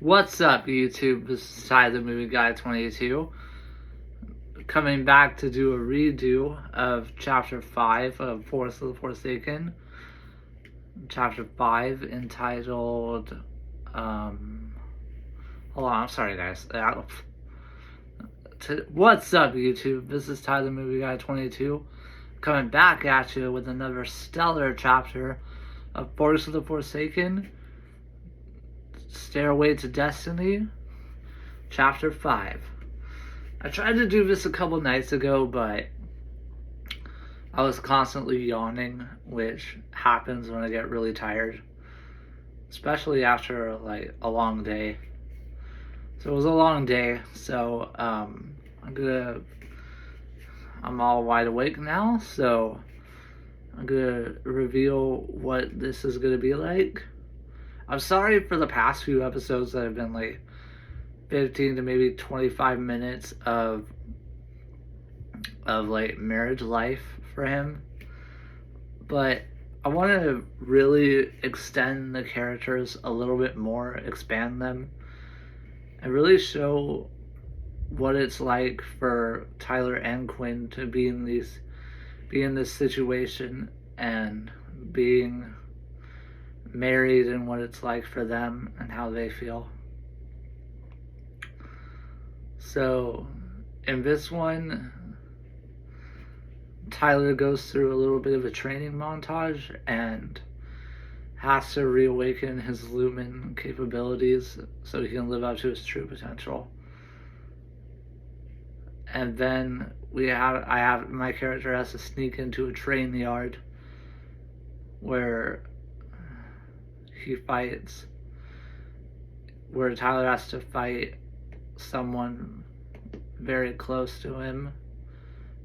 What's up, YouTube? This is Ty the Movie Guy 22, coming back to do a redo of Chapter 5 of Forest of the Forsaken. Chapter 5 entitled, hold on, I'm sorry guys. What's up, YouTube? This is Ty the Movie Guy 22, coming back at you with another stellar chapter of Forest of the Forsaken. Stairway to Destiny, Chapter 5. I tried to do this a couple nights ago, but I was constantly yawning, which happens when I get really tired, especially after a long day. So it was a long day, so I'm all wide awake now, so I'm gonna reveal what this is gonna be like. I'm sorry for the past few episodes that have been like 15 to maybe 25 minutes of like marriage life for him, but I want to really extend the characters a little bit more, expand them, and really show what it's like for Tyler and Quinn to be in this situation and being married, and what it's like for them and how they feel. So in this one, Tyler goes through a little bit of a training montage and has to reawaken his lumen capabilities so he can live up to his true potential. And then my character has to sneak into a train yard where Tyler has to fight someone very close to him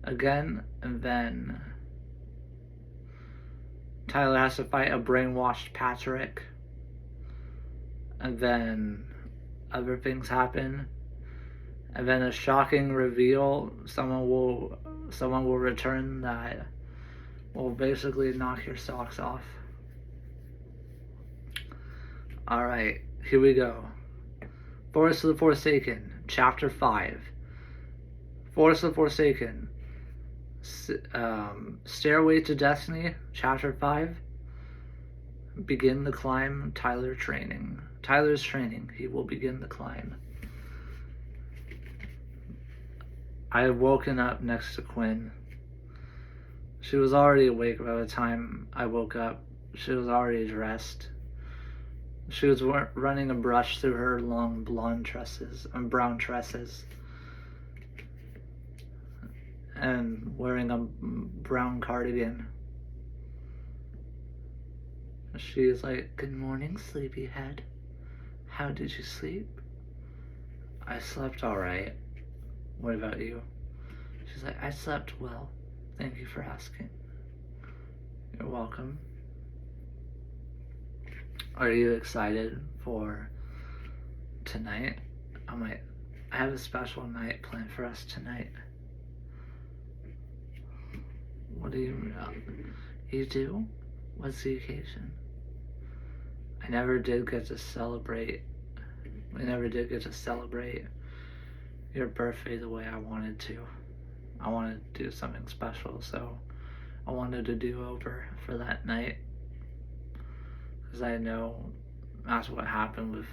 again, and then Tyler has to fight a brainwashed Patrick, and then other things happen, and then a shocking reveal. Someone will return that will basically knock your socks off. Alright, here we go. Forest of the Forsaken, Chapter 5. Forest of the Forsaken, Stairway to Destiny, Chapter 5. Begin the climb, Tyler's training, he will begin the climb. I had woken up next to Quinn. She was already awake by the time I woke up. She was already dressed. She was running a brush through her long blonde tresses and brown tresses, and wearing a brown cardigan. She's like, "Good morning, sleepyhead. How did you sleep?" "I slept all right. What about you?" She's like, "I slept well. Thank you for asking." "You're welcome." "Are you excited for tonight?" I'm like, "I have a special night planned for us tonight." "What do you You do? What's the occasion?" We never did get to celebrate your birthday the way I wanted to. I wanted to do something special, so I wanted to do over for that night. Because I know that's what happened with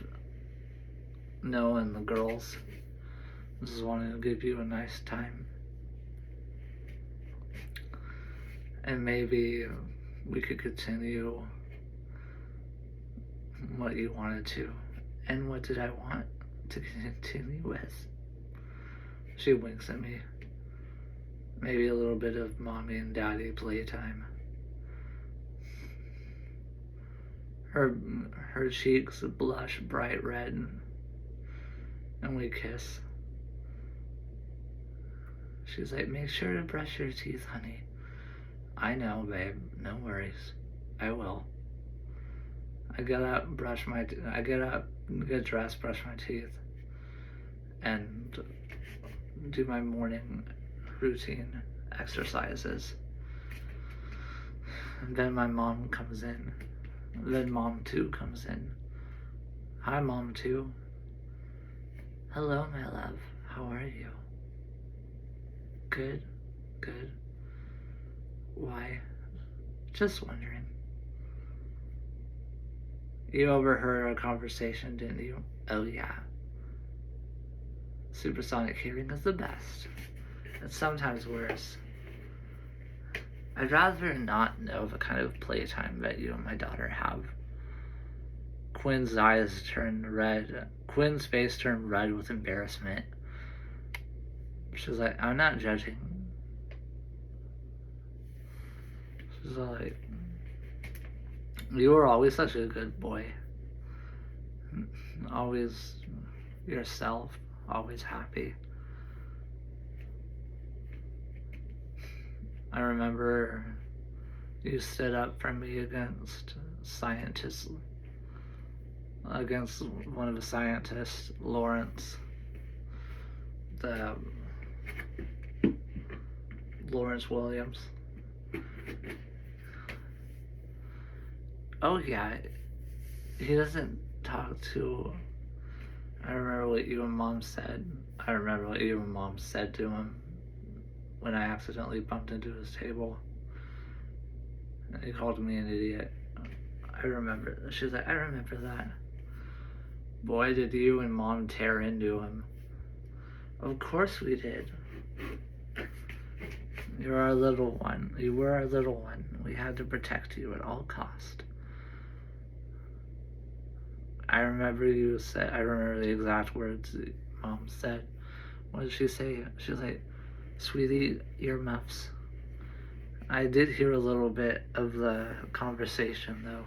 Noah and the girls. Just wanted to give you a nice time. And maybe we could continue what you wanted to. And what did I want to continue with? She winks at me. Maybe a little bit of mommy and daddy playtime. Her cheeks blush bright red, and we kiss. She's like, "Make sure to brush your teeth, honey." "I know, babe. No worries. I will." I get up, get dressed, brush my teeth, and do my morning routine exercises. And then my mom comes in. Then Mom 2 comes in. "Hi, Mom 2. Hello, my love. How are you? Good, good. Why? Just wondering. You overheard our conversation, didn't you? Oh, yeah. Supersonic hearing is the best. It's sometimes worse. I'd rather not know the kind of playtime that you and my daughter have. Quinn's eyes turned red. Quinn's face turned red with embarrassment. She was like, I'm not judging. She's like, you were always such a good boy. Always yourself, always happy. I remember you stood up for me against scientists, against one of the scientists, Lawrence, the Lawrence Williams. Oh yeah, he doesn't talk to. I remember what you and Mom said. I remember what you and Mom said to him when I accidentally bumped into his table. And he called me an idiot. I remember. She's like, I remember that. Boy, did you and Mom tear into him. Of course we did. You're our little one. You were our little one. We had to protect you at all cost. I remember you said, I remember the exact words Mom said. What did she say? She was like, sweetie, earmuffs. I did hear a little bit of the conversation though.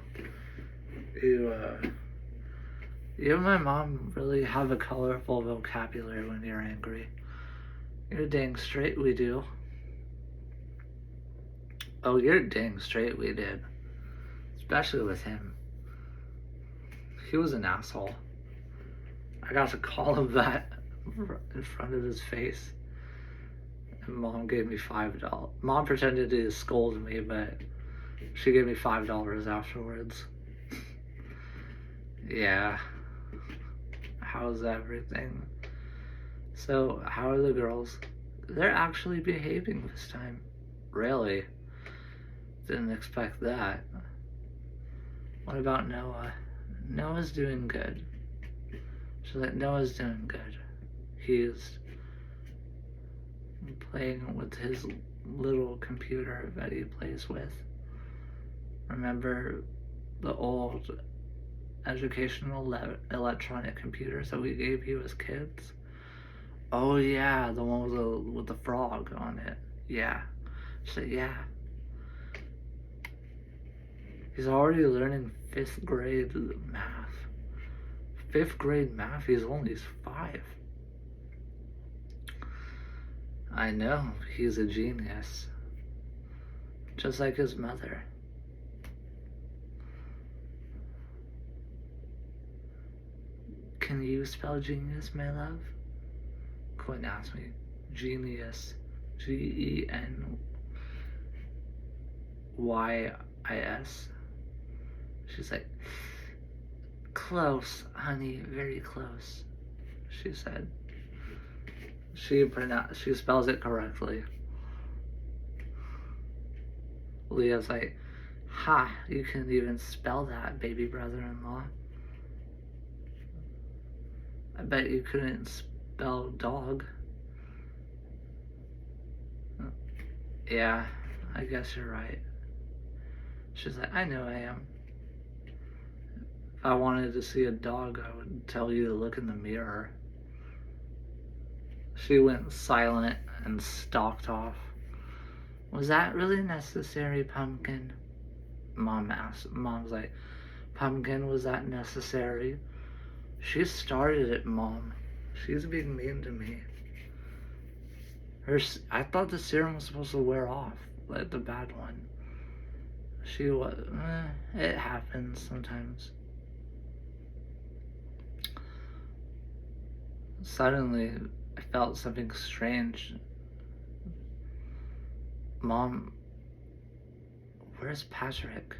You and my mom really have a colorful vocabulary when you're angry. You're dang straight we do. Oh, you're dang straight we did. Especially with him. He was an asshole. I got to call him that in front of his face. And Mom gave me $5. Mom pretended to scold me, but she gave me $5 afterwards. Yeah. How's everything? So, how are the girls? They're actually behaving this time. Really? Didn't expect that. What about Noah? Noah's doing good. She's like, Noah's doing good. He's playing with his little computer that he plays with. Remember the old educational electronic computers that we gave you as kids? Oh yeah, the one with the frog on it. Yeah. So yeah. He's already learning 5th grade math. 5th grade math, he's only 5. I know, he's a genius. Just like his mother. Can you spell genius, my love? Quinn asked me. Genius. Genyis. She's like, close, honey, very close, she said. She spells it correctly. Leah's like, ha, you couldn't even spell that, baby brother-in-law. I bet you couldn't spell dog. Yeah, I guess you're right. She's like, I know I am. If I wanted to see a dog, I would tell you to look in the mirror. She went silent and stalked off. Was that really necessary, Pumpkin? Mom asked. Mom's like, Pumpkin, was that necessary? She started it, Mom. She's being mean to me. I thought the serum was supposed to wear off, like the bad one. She was. It happens sometimes. Suddenly, I felt something strange. Mom, where's Patrick?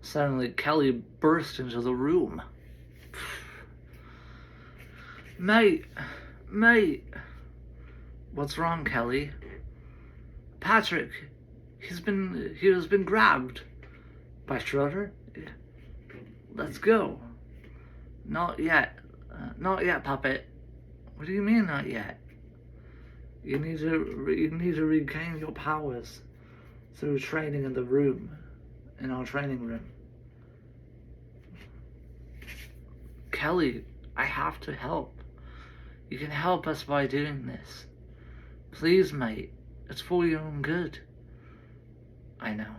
Suddenly, Kelly burst into the room. Mate, mate. What's wrong, Kelly? Patrick, he has been grabbed by Schroeder. Let's go. Not yet. Not yet, puppet. What do you mean, not yet? You need to regain your powers through training in our training room. Kelly, I have to help. You can help us by doing this. Please, mate. It's for your own good. I know.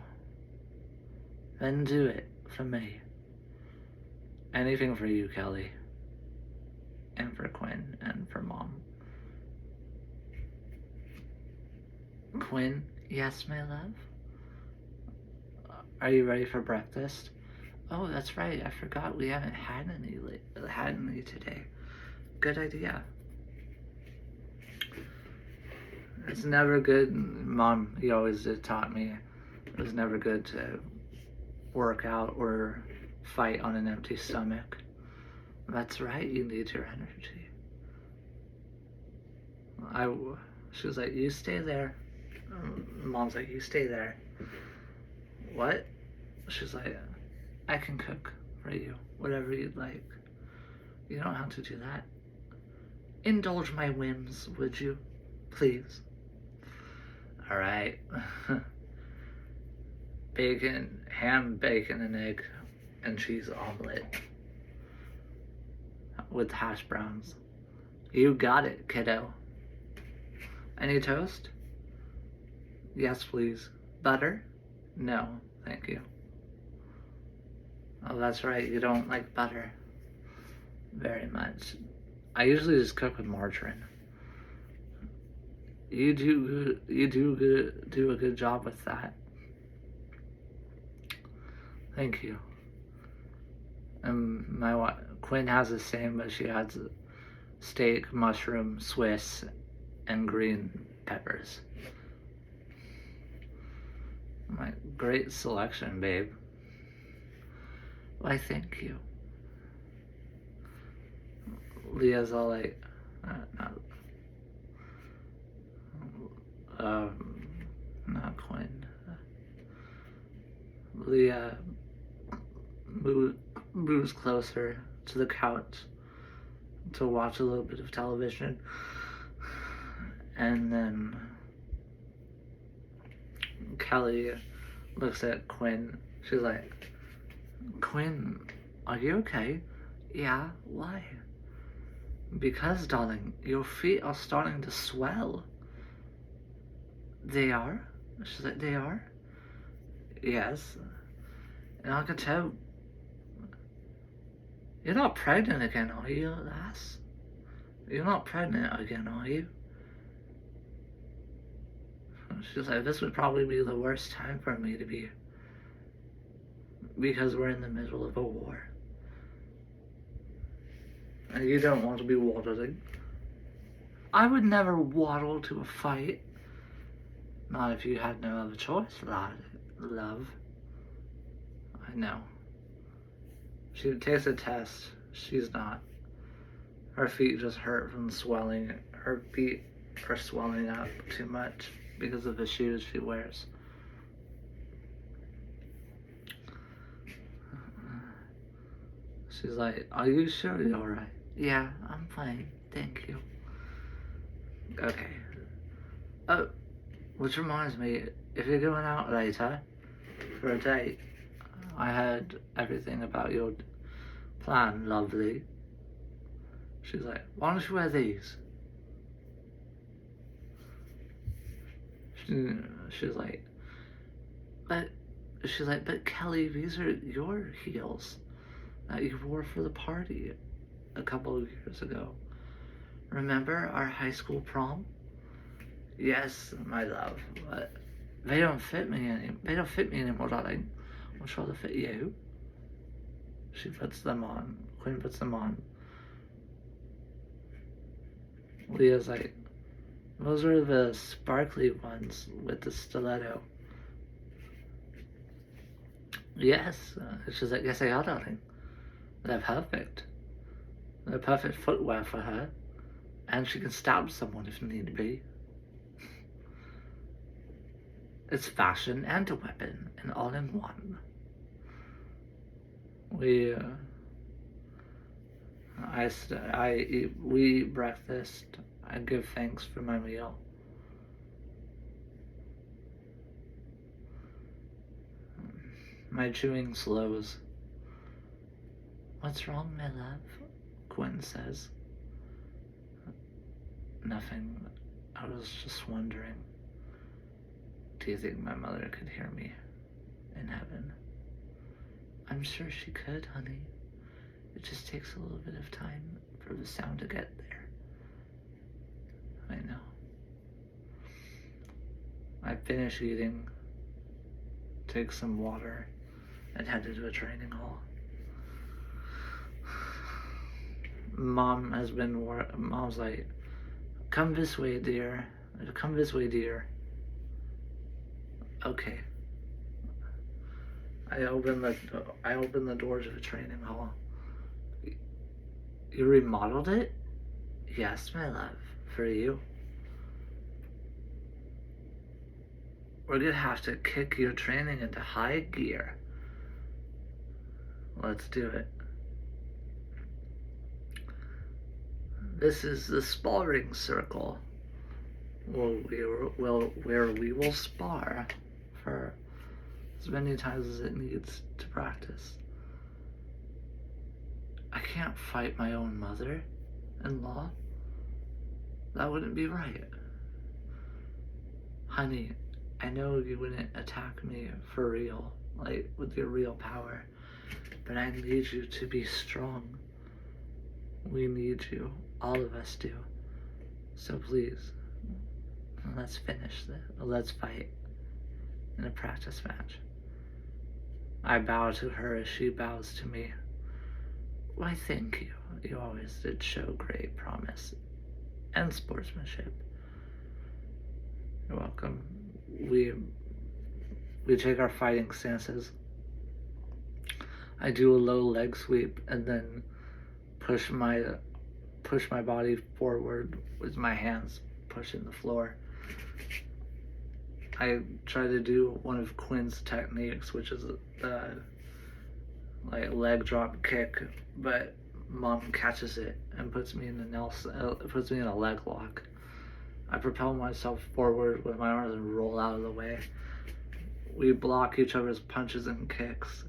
Then do it for me. Anything for you, Kelly. And for Quinn and for Mom. Quinn, yes, my love? Are you ready for breakfast? Oh, that's right. I forgot we haven't had any today. Good idea. It's never good. Mom, you always taught me it was never good to work out or fight on an empty stomach. That's right. You need your energy. She was like, you stay there. Mom's like, you stay there. What? She's like, I can cook for you, whatever you'd like. You don't have to do that. Indulge my whims, would you? Please. All right. Ham, bacon, and egg, and cheese omelet with hash browns. You got it, kiddo. Any toast? Yes, please. Butter? No, thank you. Oh, that's right. You don't like butter very much. I usually just cook with margarine. You do a good job with that. Thank you. Quinn has the same, but she has steak, mushroom, Swiss, and green peppers. My great selection, babe. Why, thank you. Leah's all like, not Quinn. Leah moves closer to the couch to watch a little bit of television, and then Kelly looks at Quinn. She's like, Quinn, are you okay? Yeah, why? Because, darling, your feet are starting to swell. They are? She's like, they are? Yes. And I can tell. You're not pregnant again, are you, lass? You're not pregnant again, are you? She's like, this would probably be the worst time for me to be. Because we're in the middle of a war. And you don't want to be waddling. I would never waddle to a fight. Not if you had no other choice, love. I know. She takes a test. She's not. Her feet just hurt from swelling. Her feet are swelling up too much because of the shoes she wears. She's like, are you sure you're alright? Yeah, I'm fine. Thank you. Okay. Oh, which reminds me, if you're going out later for a date, I heard everything about your plan, lovely. She's like, why don't you wear these? She's like, but Kelly, these are your heels that you wore for the party a couple of years ago. Remember our high school prom? Yes, my love, but they don't fit me anymore, darling. I'm sure they'll fit you. She puts them on. Quinn puts them on. Leah's like, those are the sparkly ones with the stiletto. Yes. She's like, yes, they are, darling. They're perfect. the perfect footwear for her, and she can stab someone if need be. It's fashion and a weapon, and all in one. We eat breakfast. I give thanks for my meal. My chewing slows. What's wrong, my love? Quinn says. Nothing. I was just wondering. Do you think my mother could hear me in heaven? I'm sure she could, honey. It just takes a little bit of time for the sound to get there. I know. I finish eating, take some water, and head to a training hall. Mom's like, come this way, dear. Come this way, dear. Okay. I open the door to the training hall. You remodeled it? Yes, my love. For you. We're gonna have to kick your training into high gear. Let's do it. This is the sparring circle. Where we will spar for as many times as it needs to practice. I can't fight my own mother-in-law. That wouldn't be right. Honey, I know you wouldn't attack me for real, like with your real power, but I need you to be strong. We need you. All of us do. So please, let's finish this. Let's fight in a practice match. I bow to her as she bows to me. Why, thank you. You always did show great promise and sportsmanship. You're welcome. We take our fighting stances. I do a low leg sweep and then push my body forward with my hands pushing the floor. I try to do one of Quinn's techniques, which is the like leg drop kick, but Mom catches it and puts me in a leg lock. I propel myself forward with my arms and roll out of the way. We block each other's punches and kicks.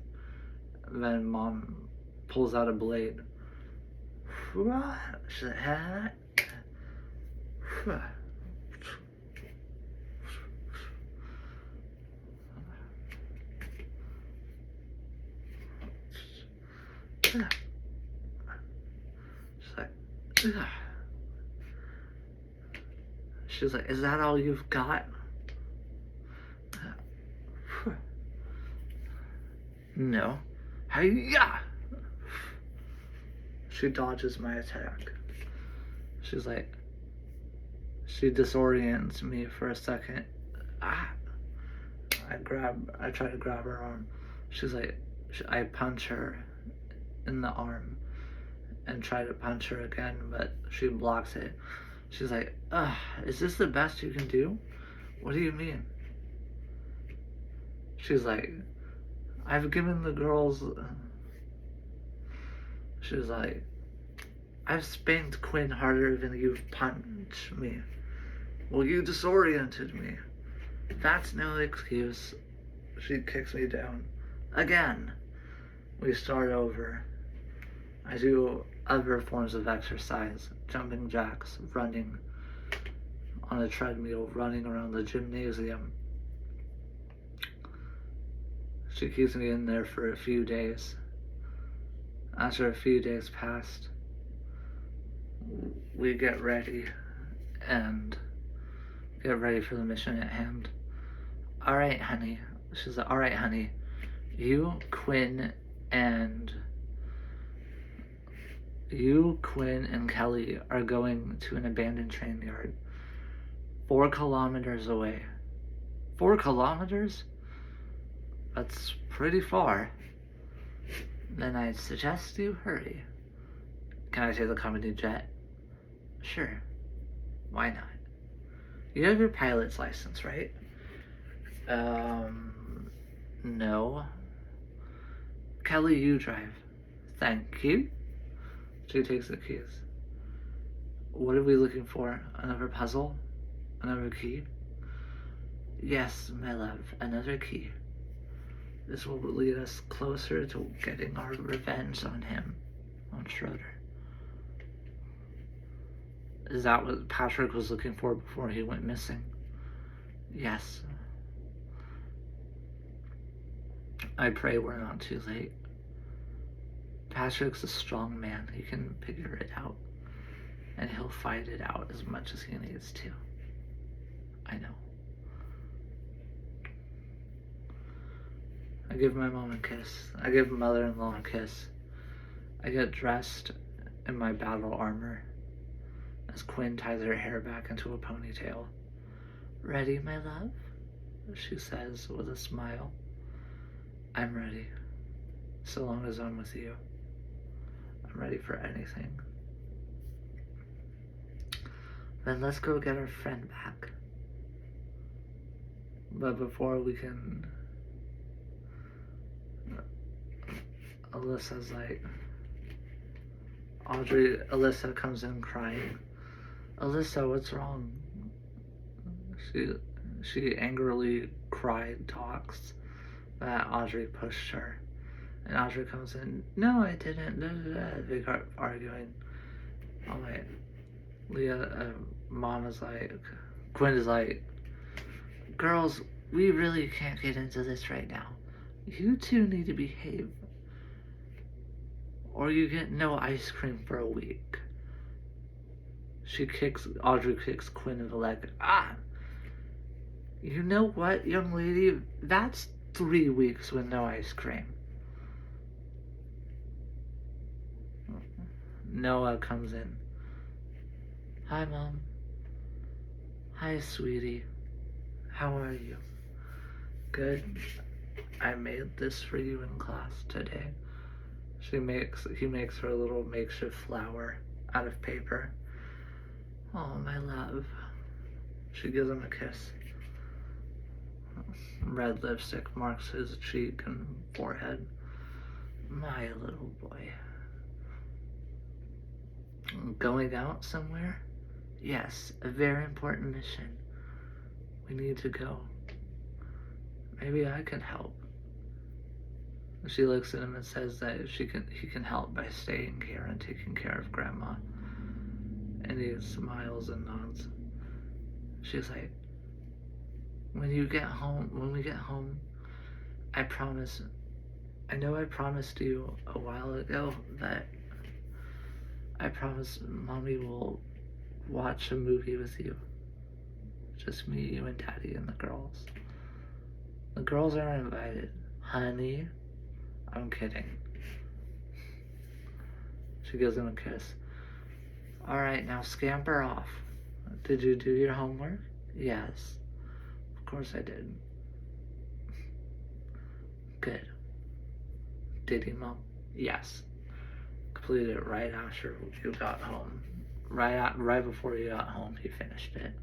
Then Mom pulls out a blade. She's like, she's like, is that all you've got? No. Hi-ya! She dodges my attack. She's like, she disorients me for a second. I try to grab her arm. She's like, I punch her in the arm and try to punch her again, but she blocks it. She's like, is this the best you can do? What do you mean? She's like, I've given the girls... She's like, I've spanked Quinn harder than you've punched me. Well, you disoriented me. That's no excuse. She kicks me down. Again. We start over. I do other forms of exercise. Jumping jacks, running on a treadmill, running around the gymnasium. She keeps me in there for a few days. After a few days passed, we get ready and get ready for the mission at hand. Alright, honey. She's like, alright, honey. You, Quinn, and Kelly are going to an abandoned train yard 4 kilometers away. 4 kilometers? That's pretty far. Then I suggest you hurry. Can I take the company jet? Sure. Why not? You have your pilot's license, right? No. Kelly, you drive. Thank you. She takes the keys. What are we looking for? Another puzzle? Another key? Yes, my love, another key. This will lead us closer to getting our revenge on him, on Schroeder. Is that what Patrick was looking for before he went missing? Yes. I pray we're not too late. Patrick's a strong man. He can figure it out. And he'll fight it out as much as he needs to. I know. I give my mom a kiss. I give mother-in-law a kiss. I get dressed in my battle armor as Quinn ties her hair back into a ponytail. Ready, my love? She says with a smile. I'm ready, so long as I'm with you. I'm ready for anything. Then let's go get our friend back. But before we can... Alyssa's like... Alyssa comes in crying. Alyssa, what's wrong? She angrily talks that Audrey pushed her. And Audrey comes in, no, I didn't. They got arguing. All right. Mom is like, Quinn is like, girls, we really can't get into this right now. You two need to behave. Or you get no ice cream for a week. Audrey kicks Quinn in the leg. Ah! You know what, young lady? That's 3 weeks with no ice cream. Noah comes in. Hi, Mom. Hi, sweetie. How are you? Good. I made this for you in class today. He makes her a little makeshift flower out of paper. Oh, my love. She gives him a kiss. Red lipstick marks his cheek and forehead. My little boy. Going out somewhere? Yes, a very important mission. We need to go. Maybe I can help. She looks at him and says that he can help by staying here and taking care of Grandma. And he smiles and nods. She's like, when we get home, I promise, I know I promised you a while ago that I promise Mommy will watch a movie with you. Just me, you, and Daddy, and the girls. The girls are invited. Honey, I'm kidding. She gives him a kiss. Alright, now scamper off. Did you do your homework? Yes. Of course I did. Good. Did he, Mom? Yes. Completed it right after you got home. Right before you got home, he finished it.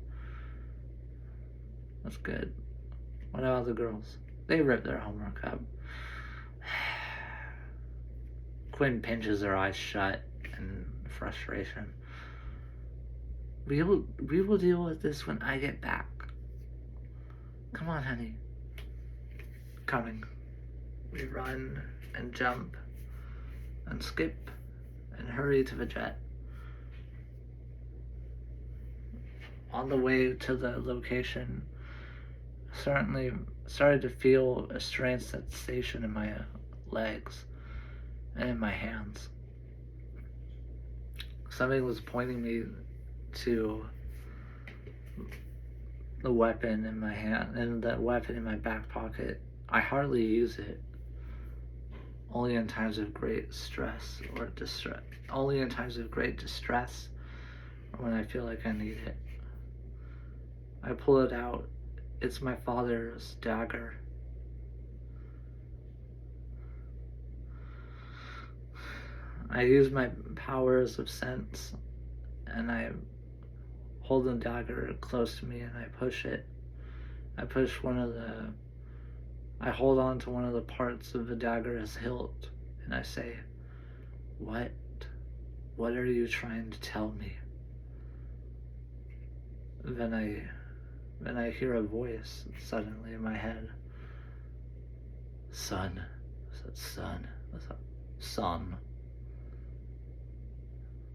That's good. What about the girls? They ripped their homework up. Quinn pinches her eyes shut in frustration. We will deal with this when I get back. Come on, honey. Coming. We run and jump and skip and hurry to the jet. On the way to the location, certainly started to feel a strange sensation in my legs and in my hands. Something was pointing me to the weapon in my hand, and that weapon in my back pocket. I hardly use it. Only in times of great stress or distress. Only in times of great distress or when I feel like I need it. I pull it out. It's my father's dagger. I use my powers of sense, and I hold the dagger close to me, and I push it. I hold on to one of the parts of the dagger's hilt, and I say, What are you trying to tell me? Then I hear a voice suddenly in my head. Son. I said, son. I said, son.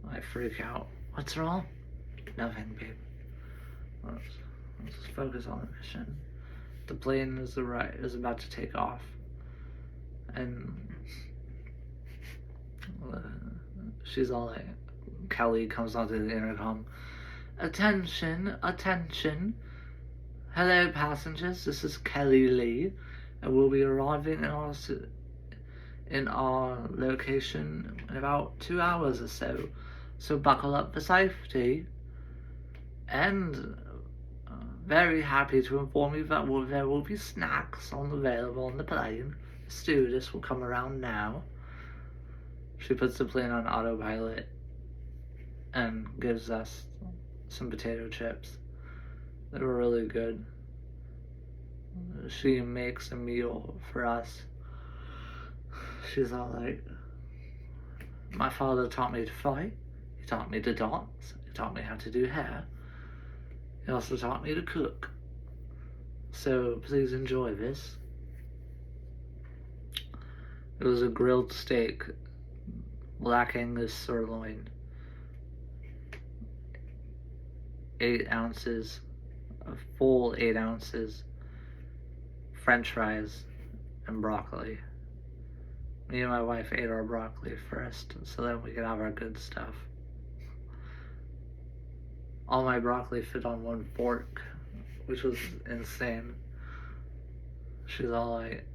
I freak out. What's wrong? Nothing, babe. Let's just focus on the mission. The plane is about to take off. And she's all like, Kelly comes onto the intercom. Attention, attention. Hello, passengers. This is Kelly Lee, and we'll be arriving in our location in about 2 hours or so. So buckle up for safety. And very happy to inform you that there will be snacks available on the plane. The stewardess will come around now. She puts the plane on autopilot and gives us some potato chips. They were really good. She makes a meal for us. She's all like, my father taught me to fight. He taught me to dance. He taught me how to do hair. He also taught me to cook. So please enjoy this. It was a grilled steak, Black Angus sirloin, 8 ounces, a full 8 ounces, French fries, and broccoli. Me and my wife ate our broccoli first, so that we could have our good stuff. All my broccoli fit on one fork, which was insane. She's all like,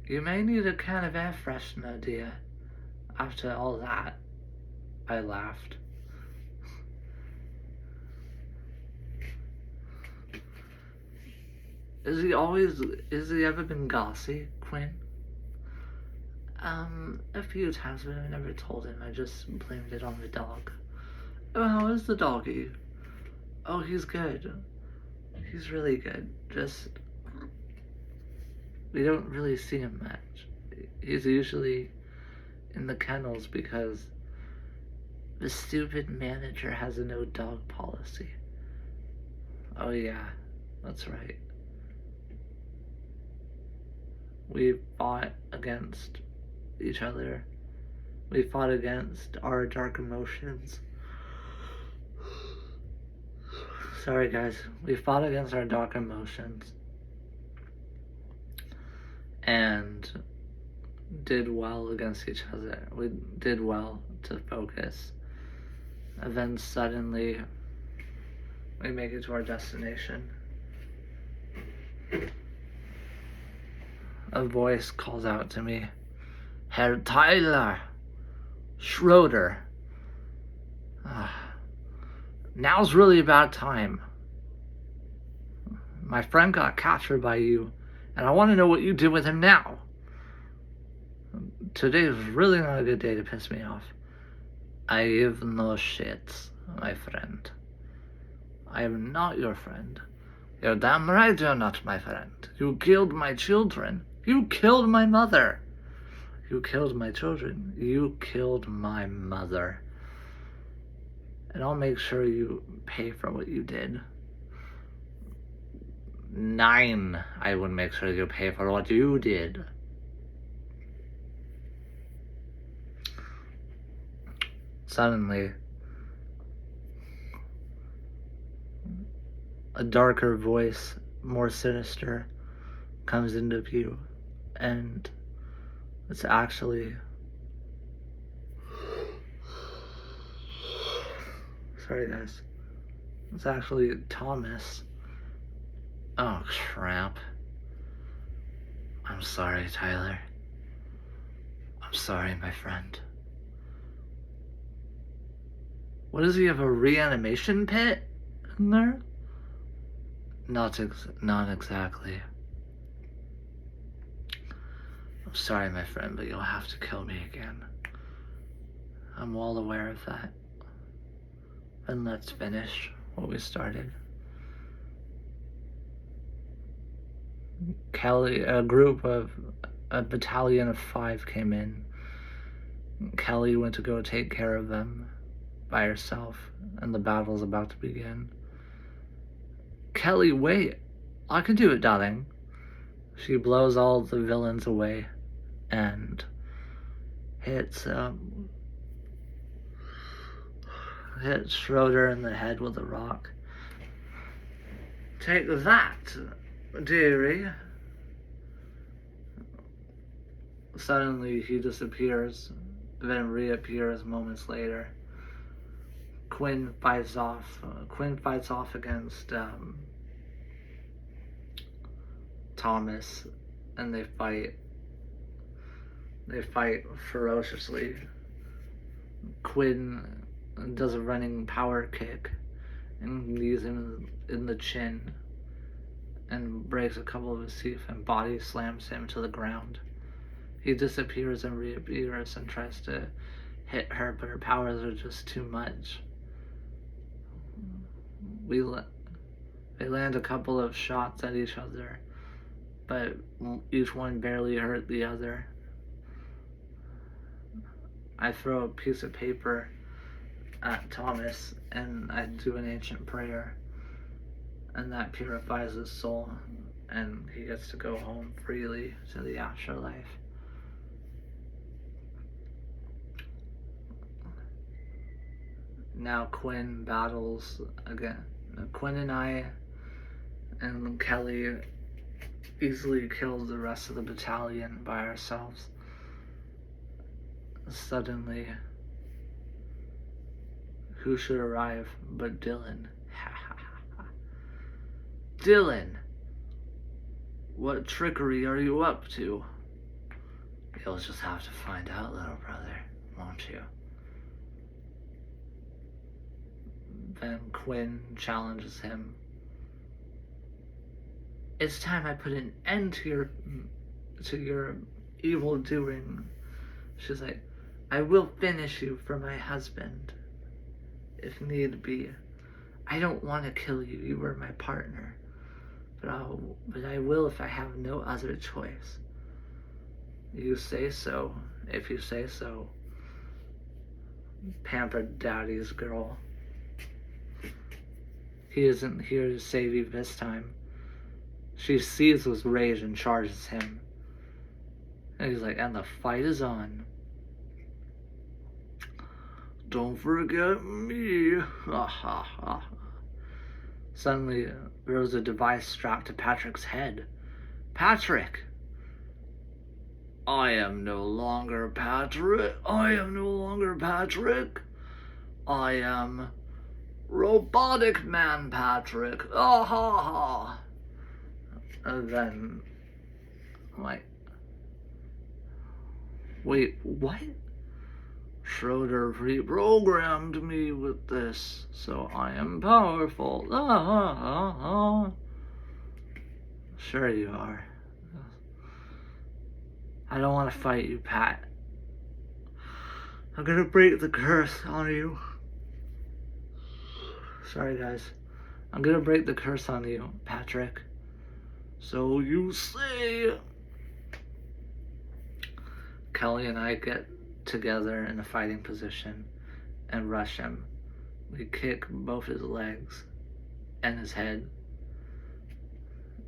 you may need a can of air freshener, dear. After all that, I laughed. Has he ever been gossy, Quinn? A few times, but I never told him. I just blamed it on the dog. Oh, how is the doggy? Oh, he's good. He's really good. Just, we don't really see him much. He's usually in the kennels because the stupid manager has a no dog policy. Oh yeah, that's right. We fought against each other. We fought against our dark emotions. Sorry guys, we fought against our dark emotions and did well against each other. We did well to focus. And then suddenly we make it to our destination. A voice calls out to me, Herr Tyler Schroeder. Now's really about time. My friend got captured by you, and I want to know what you did with him now. Today is really not a good day to piss me off. I give no shits, my friend. I am not your friend. You're damn right you're not my friend. You killed my children. You killed my mother. You killed my children. You killed my mother. And I'll make sure you pay for what you did. 9, I would make sure you pay for what you did. Suddenly, a darker voice, more sinister, comes into view. And it's actually... Sorry guys. It's actually Thomas. Oh crap. I'm sorry, Tyler. I'm sorry, my friend. What does he have, a reanimation pit in there? Not exactly. I'm sorry, my friend, but you'll have to kill me again. I'm well aware of that. And let's finish what we started. Kelly, a battalion of 5 came in. Kelly went to go take care of them by herself, and the battle's about to begin. Kelly, wait! I can do it, darling. She blows all the villains away and hits Schroeder in the head with a rock. Take that, dearie. Suddenly he disappears, then reappears moments later. Quinn fights off against Thomas, and they fight ferociously. Quinn does a running power kick and knees him in the chin and breaks a couple of his teeth, and body slams him to the ground. He disappears and reappears and tries to hit her, but her powers are just too much. They land a couple of shots at each other, but each one barely hurt the other. I throw a piece of paper at Thomas and I do an ancient prayer, and that purifies his soul, and he gets to go home freely to the afterlife. Now Quinn battles again. Quinn and I and Kelly easily killed the rest of the battalion by ourselves. Suddenly, who should arrive but Dylan? Dylan! What trickery are you up to? You'll just have to find out, little brother, won't you? Then Quinn challenges him. It's time I put an end to your evil doing. She's like, I will finish you for my husband, if need be. I don't want to kill you. You were my partner, but I will if I have no other choice. You say so, if you say so. Pampered daddy's girl. He isn't here to save you this time. She sees with rage and charges him. And he's like, and the fight is on. Don't forget me. Ha ha ha. Suddenly, there was a device strapped to Patrick's head. Patrick! I am no longer Patrick. I am no longer Patrick. I am Robotic Man Patrick. Ah ha ha. And then, I'm like, wait, what? Schroeder reprogrammed me with this, so I am powerful. Ah ha ha ha. Sure you are. I don't want to fight you, Pat. I'm gonna break the curse on you. Sorry, guys. I'm gonna break the curse on you, Patrick. So you say. Kelly and I get together in a fighting position and rush him. We kick both his legs and his head,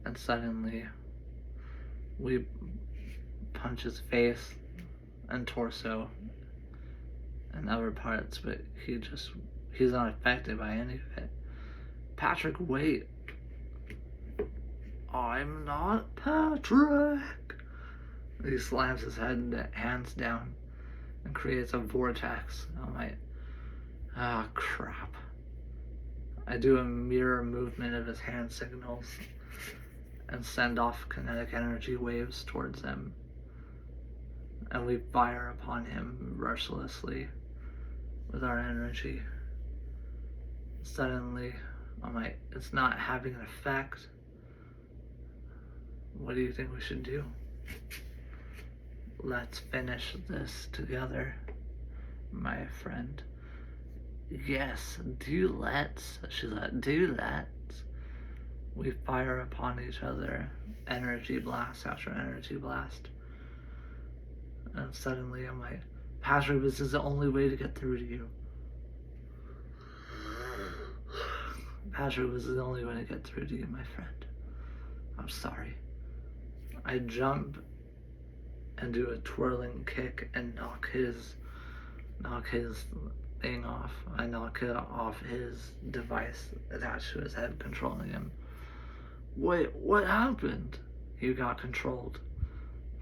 and suddenly we punch his face and torso and other parts, but he's not affected by any of it. Patrick, wait. I'm not Patrick. He slams his hands down and creates a vortex. I'm like, crap. I do a mirror movement of his hand signals and send off kinetic energy waves towards him. And we fire upon him mercilessly with our energy. Suddenly, I'm like, it's not having an effect. What do you think we should do? Let's finish this together, my friend. Yes, do let's. She's like, do let's. We fire upon each other. Energy blast after energy blast. And suddenly I'm like, Patrick, this is the only way to get through to you. Patrick, this is the only way to get through to you, my friend. I'm sorry. I jump and do a twirling kick and knock his thing off. I knock it off his device attached to his head, controlling him. Wait, what happened? You got controlled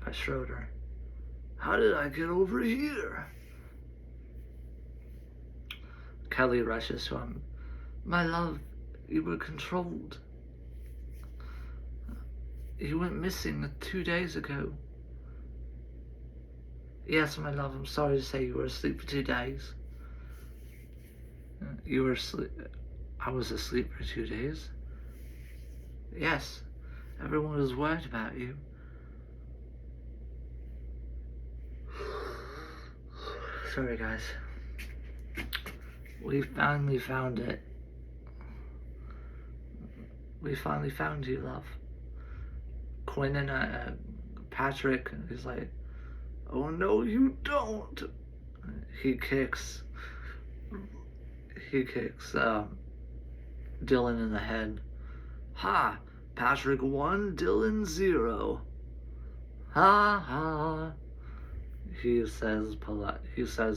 by Schroeder. How did I get over here? Kelly rushes to him. My love, you were controlled. You went missing 2 days ago. Yes, my love, I'm sorry to say you were asleep for 2 days. You were asleep. I was asleep for 2 days. Yes, everyone was worried about you. Sorry, guys. We finally found it. We finally found you, love. Quinn and Patrick is like, oh no, you don't. He kicks Dylan in the head. Ha! Patrick 1, Dylan 0. Ha ha. He says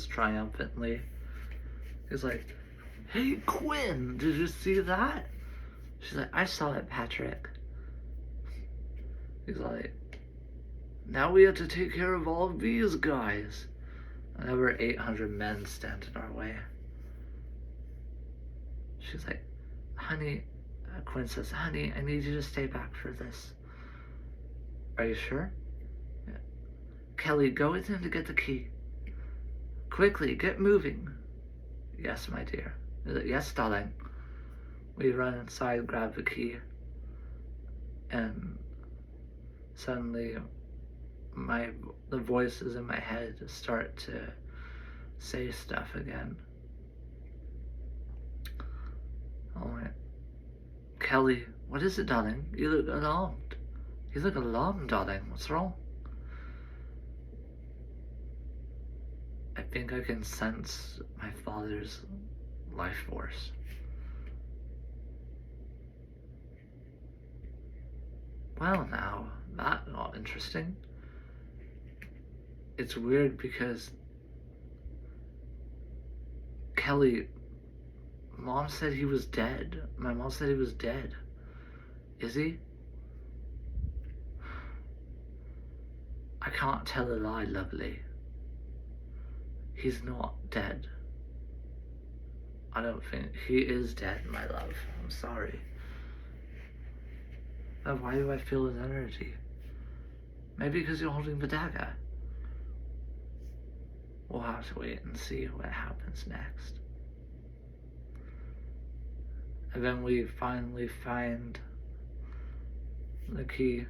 triumphantly. He's like, hey Quinn, did you see that? She's like, I saw it, Patrick. He's like, now we have to take care of all of these guys. And over 800 men stand in our way. She's like, honey, Quinn says, honey, I need you to stay back for this. Are you sure? Yeah. Kelly, go with him to get the key. Quickly, get moving. Yes, my dear. Yes, darling. We run inside, grab the key, and suddenly the voices in my head start to say stuff again. Alright. Kelly, what is it, darling? You look alarmed. You look alarmed, darling. What's wrong? I think I can sense my father's life force. Well, now, that's not interesting. It's weird because Kelly, Mom said he was dead. My mom said he was dead. Is he? I can't tell a lie, lovely. He's not dead. I don't think he is dead, my love. I'm sorry. But why do I feel his energy? Maybe because you're holding the dagger. We'll have to wait and see what happens next. And then we finally find the key,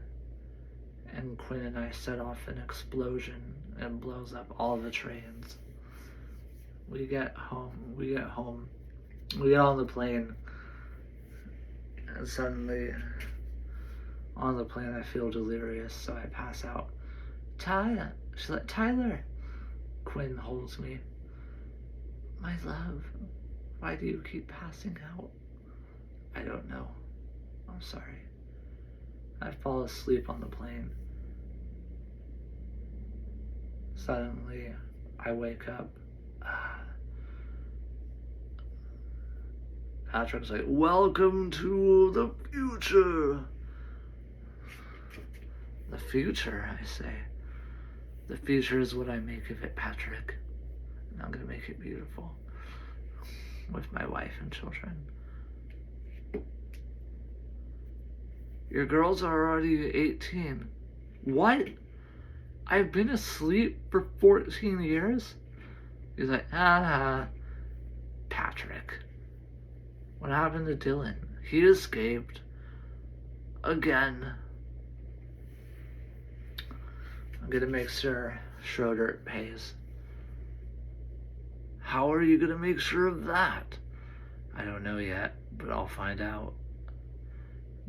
and Quinn and I set off an explosion and blows up all the trains. We get home, we get on the plane, and suddenly on the plane I feel delirious, so I pass out. Tyler, she's like, Tyler. Quinn holds me. My love, why do you keep passing out? I don't know. I'm sorry. I fall asleep on the plane. Suddenly, I wake up. Patrick's like, welcome to the future. The future, I say. The future is what I make of it, Patrick. And I'm gonna make it beautiful. With my wife and children. Your girls are already 18. What? I've been asleep for 14 years? He's like, Patrick. What happened to Dylan? He escaped. Again. I'm gonna make sure Schroeder pays. How are you gonna make sure of that? I don't know yet, but I'll find out.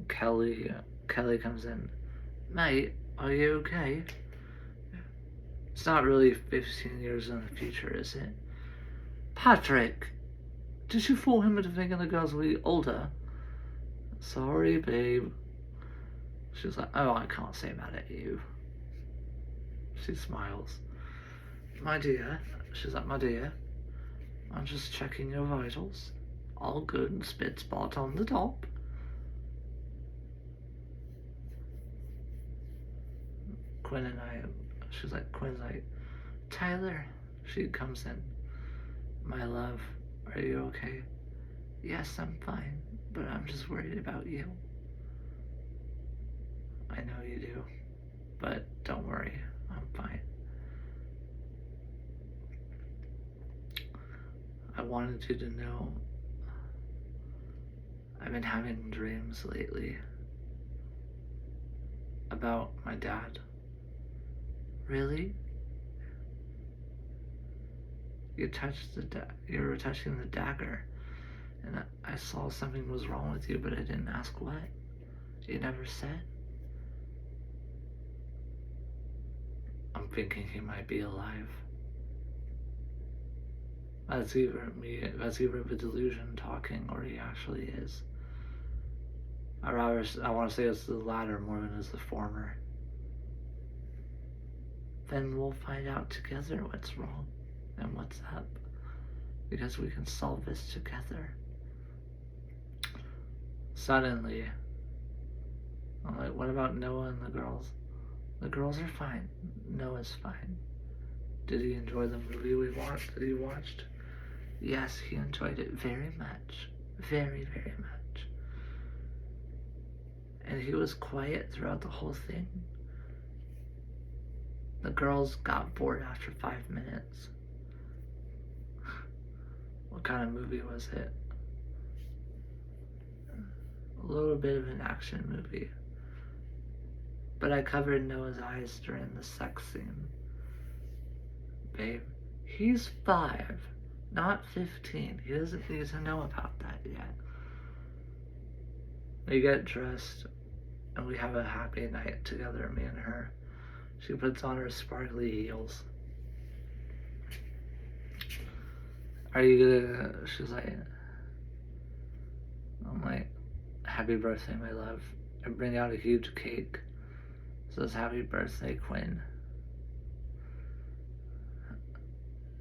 Kelly comes in. Mate, are you okay? It's not really 15 years in the future, is it? Patrick, did you fool him into thinking the girls will be older? Sorry, babe. She's like, oh, I can't say mad at you. She smiles. My dear, she's like, my dear, I'm just checking your vitals. All good, spit spot on the top. Quinn's like, Tyler. She comes in. My love, are you okay? Yes, I'm fine, but I'm just worried about you. I know you do, but don't worry, I'm fine. I wanted you to know I've been having dreams lately about my dad. Really? You were touching the dagger, and I saw something was wrong with you, but I didn't ask what. You never said. I'm thinking he might be alive. That's either the delusion talking, or he actually is. I want to say it's the latter more than it's the former. Then we'll find out together what's wrong and what's up, because we can solve this together. Suddenly, I'm like, what about Noah and the girls? The girls are fine. Noah's fine. Did he enjoy the movie that he watched? Yes, he enjoyed it very much. Very, very much. And he was quiet throughout the whole thing. The girls got bored after 5 minutes. What kind of movie was it? A little bit of an action movie. But I covered Noah's eyes during the sex scene. Babe, he's 5, not 15. He doesn't need to know about that yet. We get dressed, and we have a happy night together, me and her. She puts on her sparkly heels. Are you gonna, she's like, I'm like, happy birthday, my love. I bring out a huge cake. It says, happy birthday, Quinn.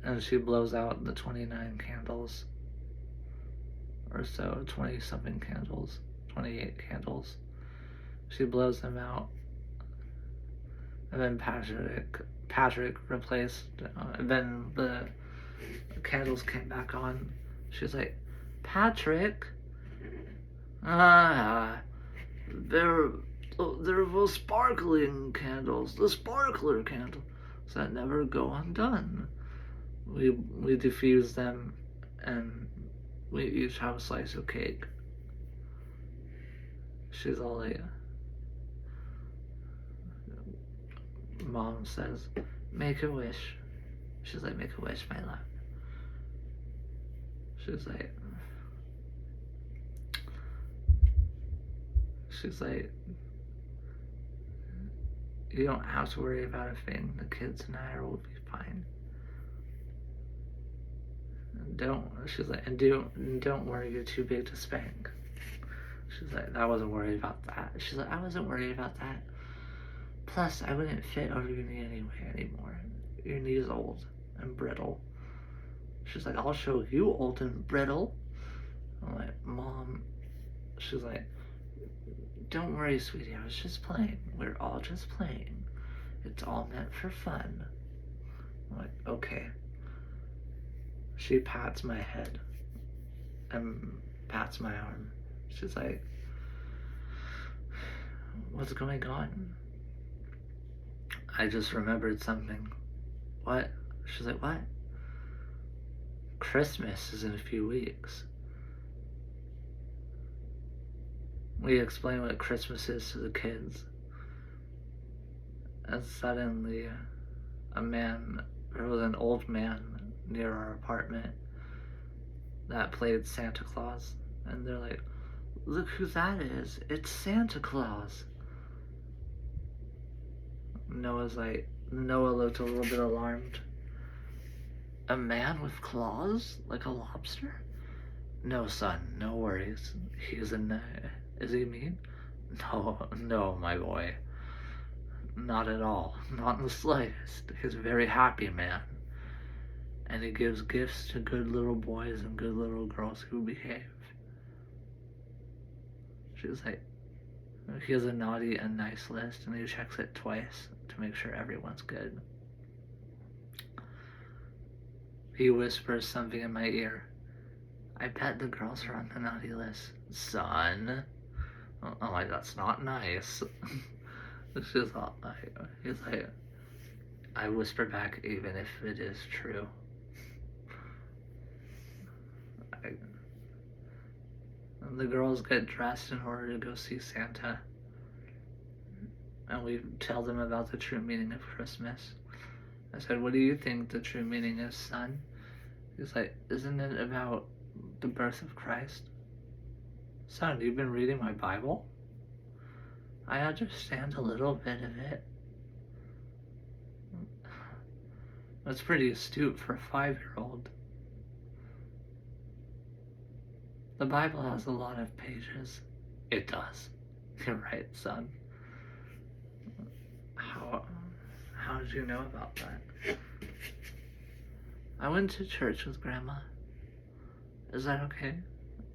And she blows out the 29 candles. Or so, 20 something candles. 28 candles. She blows them out. And then Patrick replaced, and then the candles came back on. She's like, Patrick, they're those sparkling candles, the sparkler candles that never go undone. We diffuse them, and we each have a slice of cake. She's all like, Mom says, make a wish. She's like, make a wish, my love. She's like, you don't have to worry about a thing. The kids and I will be fine. Don't worry, you're too big to spank. She's like, I wasn't worried about that. She's like, I wasn't worried about that. Plus, I wouldn't fit over your knee anymore. Your knee is old and brittle. She's like, I'll show you old and brittle. I'm like, Mom. She's like, don't worry, sweetie. I was just playing. We're all just playing. It's all meant for fun. I'm like, okay. She pats my head and pats my arm. She's like, what's going on? I just remembered something. What? She's like, what? Christmas is in a few weeks. We explain what Christmas is to the kids. And suddenly, there was an old man near our apartment that played Santa Claus. And they're like, look who that is. It's Santa Claus. Noah looked a little bit alarmed. A man with claws? Like a lobster? No, son, no worries. Is he mean? No, my boy. Not at all. Not in the slightest. He's a very happy man. And he gives gifts to good little boys and good little girls who behave. She was like, he has a naughty and nice list, and he checks it twice to make sure everyone's good. He whispers something in my ear. I bet the girls are on the naughty list. Son. I'm like, that's not nice. He's like, I whisper back, even if it is true. The girls get dressed in order to go see Santa. And we tell them about the true meaning of Christmas. I said, what do you think the true meaning is, son? He's like, isn't it about the birth of Christ? Son, you've been reading my Bible? I understand a little bit of it. That's pretty astute for a 5-year-old. The Bible has a lot of pages. It does. You're right, son. How did you know about that? I went to church with Grandma. Is that okay?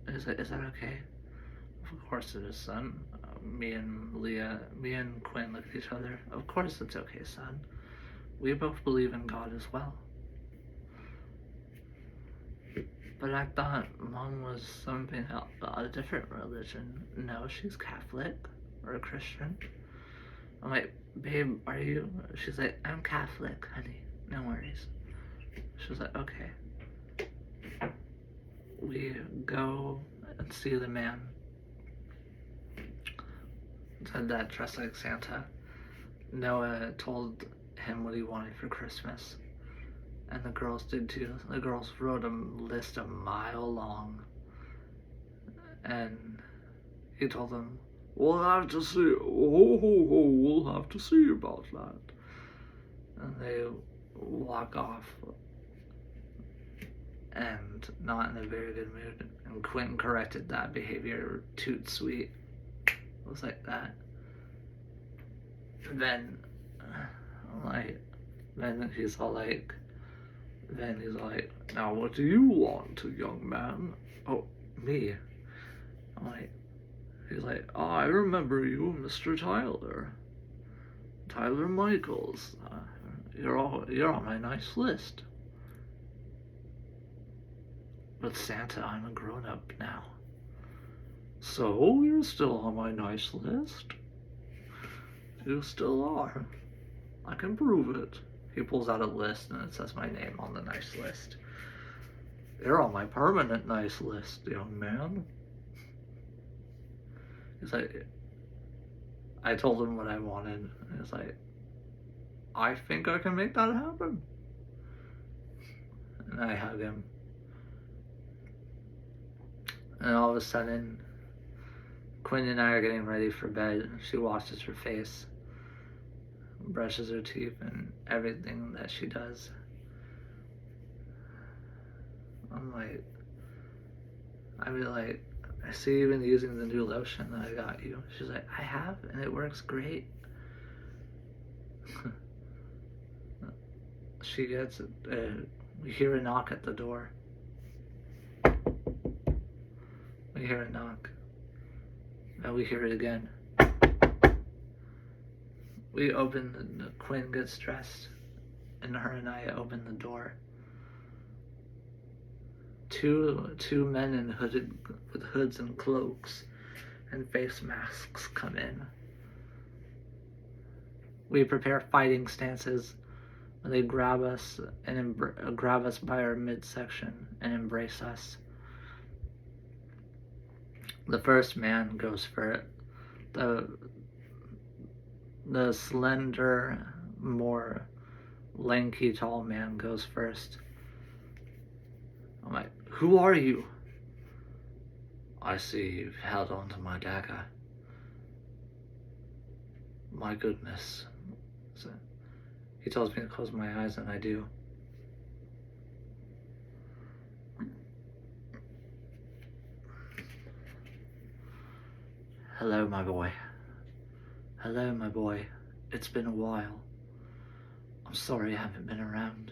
Is that okay? Of course it is, son. Me and Quinn look at each other. Of course it's okay, son. We both believe in God as well. But I thought Mom was something else, a different religion. No, she's Catholic or a Christian. I'm like, babe, are you? She's like, I'm Catholic, honey. No worries. She's like, okay. We go and see the man that dressed like Santa. Noah told him what he wanted for Christmas. And the girls did too. The girls wrote a list a mile long. And he told them, we'll have to see. We'll have to see about that. And they walk off. And not in a very good mood. And Quentin corrected that behavior toot sweet. It was like that. Then he's all like, now what do you want, young man? Oh, me. I'm like, he's like, oh, I remember you, Mr. Tyler Michaels. You're on my nice list. But Santa, I'm a grown-up now. So, you're still on my nice list? You still are. I can prove it. He pulls out a list and it says my name on the nice list. You're on my permanent nice list, young man. He's like, I told him what I wanted. And he's like, I think I can make that happen. And I hug him. And all of a sudden, Quinn and I are getting ready for bed. She washes her face, brushes her teeth, and everything that she does. I see you've been using the new lotion that I got you. She's like, I have, and it works great. She gets, we hear a knock at the door. We hear a knock. And we hear it again. We open, Quinn gets dressed, and her and I open the door. Two men with hoods and cloaks and face masks come in. We prepare fighting stances. They grab us by our midsection and embrace us. The first man goes for it. The slender, more lanky, tall man goes first. I'm like, who are you? I see you've held on to my dagger. My goodness. So he tells me to close my eyes, and I do. Hello, my boy. Hello, my boy. It's been a while. I'm sorry I haven't been around.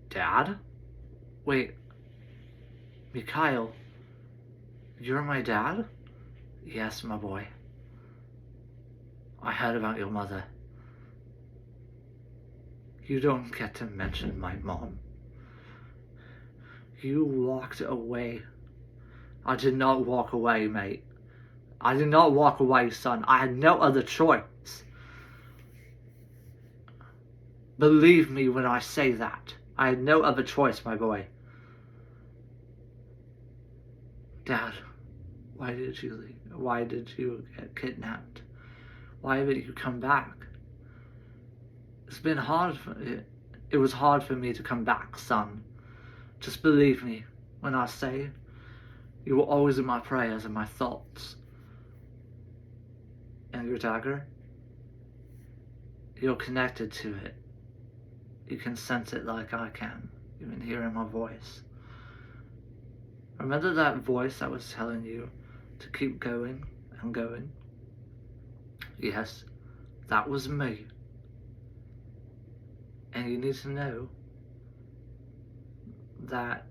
Dad? Wait. Mikhail, you're my dad? Yes, my boy. I heard about your mother. You don't get to mention my mom. You walked away. I did not walk away, mate. I did not walk away, son. I had no other choice. Believe me when I say that. I had no other choice, my boy. Dad, why did you leave? Why did you get kidnapped? Why haven't you come back? It's been hard for it. It was hard for me to come back, son. Just believe me when I say you were always in my prayers and my thoughts. And your dagger? You're connected to it. You can sense it like I can, even hearing my voice. Remember that voice that was telling you to keep going and going? Yes, that was me. And you need to know that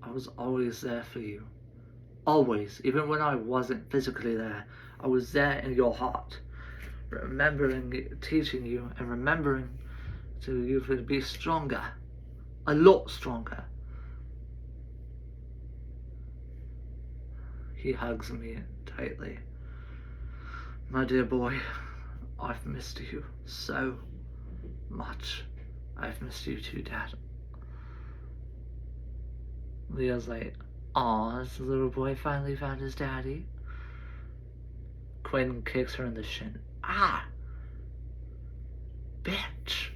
I was always there for you. Always. Even when I wasn't physically there, I was there in your heart. Remembering, teaching you, and remembering to you to be stronger. A lot stronger. He hugs me tightly. My dear boy, I've missed you so much. I've missed you too, Dad. Leo's like, aw, this little boy finally found his daddy. Quinn kicks her in the shin. Ah! Bitch!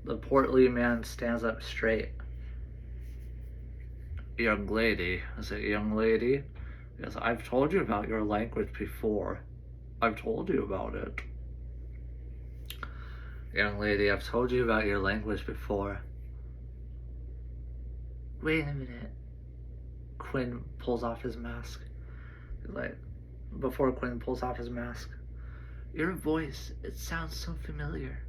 The portly man stands up straight. Young lady. Is it young lady? Yes, I've told you about your language before. I've told you about it. Young lady, I've told you about your language before. Wait a minute. Quinn pulls off his mask. Like, before Quinn pulls off his mask. Your voice, it sounds so familiar.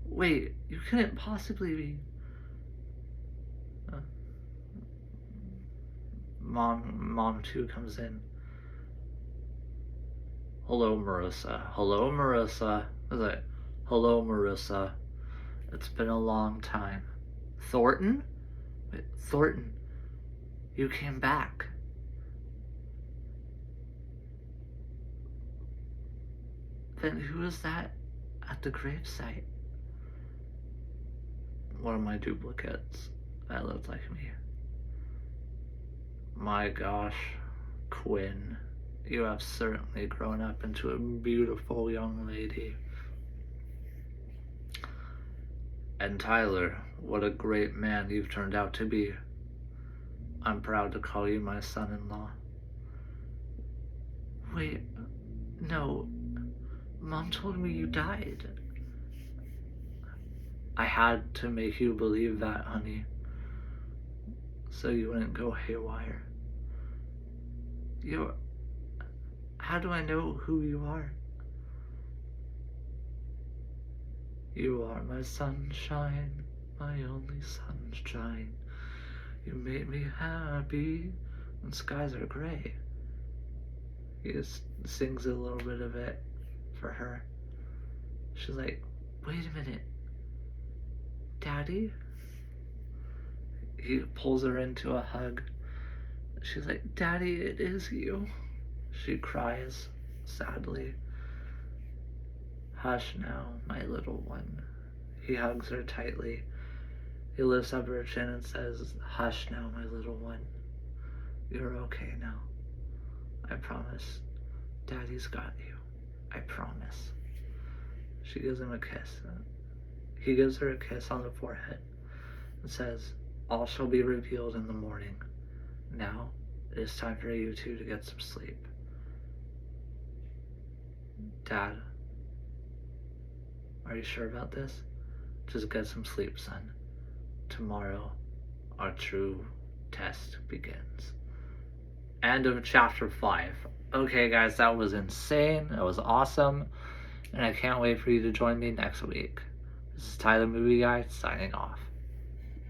Wait, you couldn't possibly be... Mom too comes in. Hello, Marissa. Hello, Marissa. I was like, hello, Marissa. It's been a long time. Thornton? Wait, Thornton, you came back. Then who was that at the gravesite? One of my duplicates that looked like me. My gosh, Quinn, you have certainly grown up into a beautiful young lady. And Tyler, what a great man you've turned out to be. I'm proud to call you my son-in-law. Wait, no, Mom told me you died. I had to make you believe that, honey, so you wouldn't go haywire. How do I know who you are? You are my sunshine, my only sunshine. You make me happy when skies are gray. He just sings a little bit of it for her. She's like, wait a minute, Daddy? He pulls her into a hug. She's like, Daddy, it is you. She cries sadly. Hush now, my little one. He hugs her tightly. He lifts up her chin and says, hush now, my little one. You're okay now. I promise. Daddy's got you. I promise. She gives him a kiss. He gives her a kiss on the forehead and says, all shall be revealed in the morning. Now, it is time for you two to get some sleep. Dad, are you sure about this? Just get some sleep, son. Tomorrow, our true test begins. End of chapter 5. Okay, guys, that was insane. That was awesome. And I can't wait for you to join me next week. This is Tyler Movie Guy signing off.